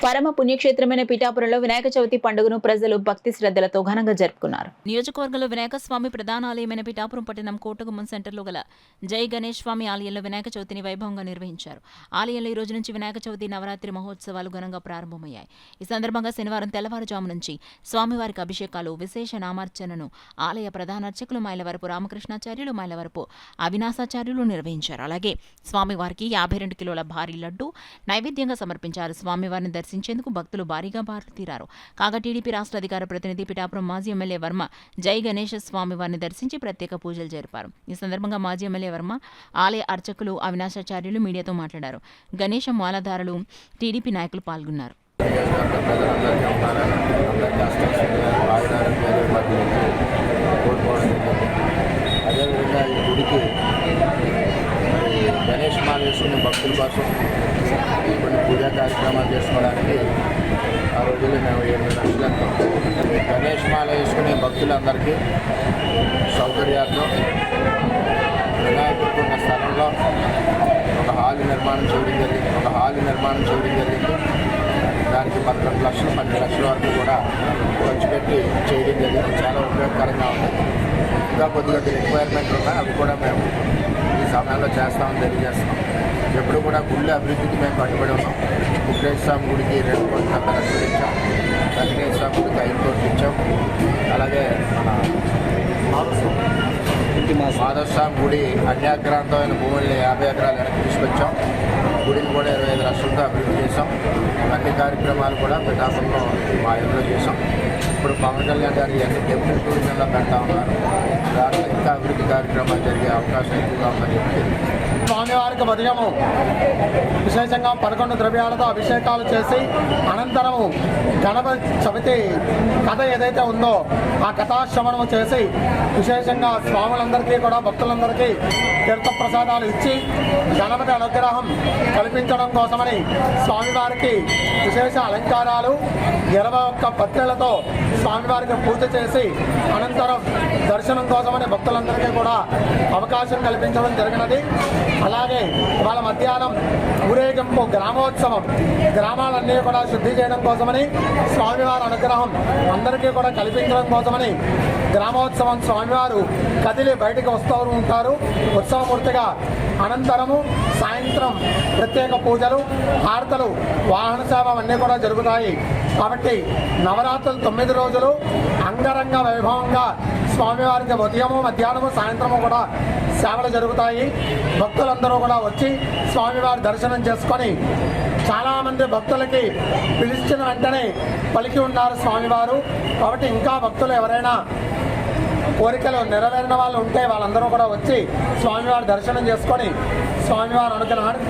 పరమ పుణ్యక్షేత్రమైన పిఠాపురంలో వినాయక చవితి పండుగను ప్రజలు భక్తి శ్రద్ధలతో ఘనంగా జరుపుకున్నారు. నియోజకవర్గంలో వినాయక స్వామి ప్రధాన ఆలయమైన పిఠాపురం పట్టణం కోటగుమ్మం సెంటర్లో గల జై గణేష్ స్వామి ఆలయంలో వినాయక చవితిని వైభవంగా నిర్వహించారు. ఆలయంలో ఈ రోజు నుంచి వినాయక చవితి నవరాత్రి మహోత్సవాలు ఘనంగా ప్రారంభమయ్యాయి. ఈ సందర్భంగా శనివారం తెల్లవారుజాము నుంచి స్వామివారికి అభిషేకాలు, విశేష నామార్చనను ఆలయ ప్రధాన అర్చకులు మైలవరపు రామకృష్ణాచార్యులు, మైలవరపు అవినాశాచార్యులు నిర్వహించారు. అలాగే స్వామివారికి 52 కిలోల భారీ లడ్డు నైవేద్యంగా సమర్పించారు. స్వామివారిని దర్శించేందుకు భక్తులు భారీగా బారుతీరారు. కాగా టీడీపీ రాష్ట్ర అధికార ప్రతినిధి పిఠాపురం మాజీ ఎమ్మెల్యే వర్మ జై గణేష్ స్వామివారిని దర్శించి ప్రత్యేక పూజలు జరిపారు. ఈ సందర్భంగా మాజీ ఎమ్మెల్యే వర్మ, ఆలయ అర్చకులు, అవినాశాచార్యులు మీడియాతో మాట్లాడారు. గణేష మాలధారులు, టీడీపీ నాయకులు పాల్గొన్నారు. అదేవిధంగా ఈ గుడికి గణేష్ మాల వేసుకునే భక్తుల కోసం కొన్ని పూజా కార్యక్రమాలు చేసుకోవడానికి ఆ రోజుల్లో మేము 8 లక్షలతో గణేష్ మాల వేసుకునే భక్తులందరికీ సౌకర్యార్థం వినాయకుడికి ఉన్న స్థలంలో ఒక హాల్ నిర్మాణం చేయడం జరిగింది. దానికి 11 లక్షలు 12 లక్షల వరకు కూడా ఖర్చు పెట్టి చేయడం జరిగింది. చాలా ఉపయోగకరంగా ఉంది. ఇంకా కొద్దిగా రిక్వైర్మెంట్ ఉన్నాయి, అవి కూడా మేము ఈ సమయంలో చేస్తామని తెలియజేస్తున్నాం. ఎప్పుడు కూడా గుళ్ళ అభివృద్ధికి మేము కట్టుబడి ఉన్నాం. వెంకటేశ్వర స్వామి గుడికి 2 కోట్ల లక్షలు ఇచ్చాం, వెంకటేశ్వర స్వామి గుడికి 5 కోట్లు ఇచ్చాం. అలాగే మన మాధవస్వామి గుడి అన్యాక్రాంతమైన భూముల్ని 50 ఎకరాలు వెనక్కి తీసుకొచ్చాం. గుడిని కూడా 25 లక్షలతో అభివృద్ధి చేసాం. అన్ని కార్యక్రమాలు కూడా పిఠాపురంలో మా ఇంట్లో చేసాం. ఇప్పుడు పవన్ కళ్యాణ్ గారు అన్ని టెంపుల్ టూరిజంలో పెడతా ఉన్నారు. దాంట్లో ఇంకా అభివృద్ధి కార్యక్రమాలు జరిగే అవకాశం ఎక్కువగా ఉందని చెప్పి స్వామివారికి ఉదయము విశేషంగా 11 ద్రవ్యాలతో అభిషేకాలు చేసి అనంతరము గణపతి చవితి కథ ఏదైతే ఉందో ఆ కథాశ్రవణము చేసి విశేషంగా స్వాములందరికీ కూడా భక్తులందరికీ తీర్థప్రసాదాలు ఇచ్చి గణపతి అనుగ్రహం కల్పించడం కోసమని స్వామివారికి విశేష అలంకారాలు 21 పత్రికలతో స్వామివారికి పూజ చేసి అనంతరం దర్శనం కోసమని భక్తులందరికీ కూడా అవకాశం కల్పించడం జరిగినది. అలాగే వాళ్ళ మధ్యాహ్నం ఊరేగింపు గ్రామోత్సవం, గ్రామాలన్నీ కూడా శుద్ధి చేయడం కోసమని స్వామివారి అనుగ్రహం అందరికీ కూడా కల్పించడం కోసమని గ్రామోత్సవం స్వామివారు కదిలి బయటికి వస్తూ ఉంటారు ఉత్సవమూర్తిగా. అనంతరము సాయంత్రం ప్రత్యేక పూజలు, హారతలు, వాహన సేవ అన్నీ కూడా జరుగుతాయి. కాబట్టి నవరాత్రులు 9 రోజులు అంగరంగ వైభవంగా స్వామివారికి ఉదయము, మధ్యాహ్నము, సాయంత్రము కూడా సేవలు జరుగుతాయి. భక్తులందరూ కూడా వచ్చి స్వామివారి దర్శనం చేసుకొని చాలామంది భక్తులకి పిలిచిన వెంటనే పలికి ఉన్నారు స్వామివారు. కాబట్టి ఇంకా భక్తులు ఎవరైనా కోరికలు నెరవేరిన వాళ్ళు ఉంటే వాళ్ళందరూ కూడా వచ్చి స్వామివారి దర్శనం చేసుకొని స్వామివారి అనుగ్రహానికి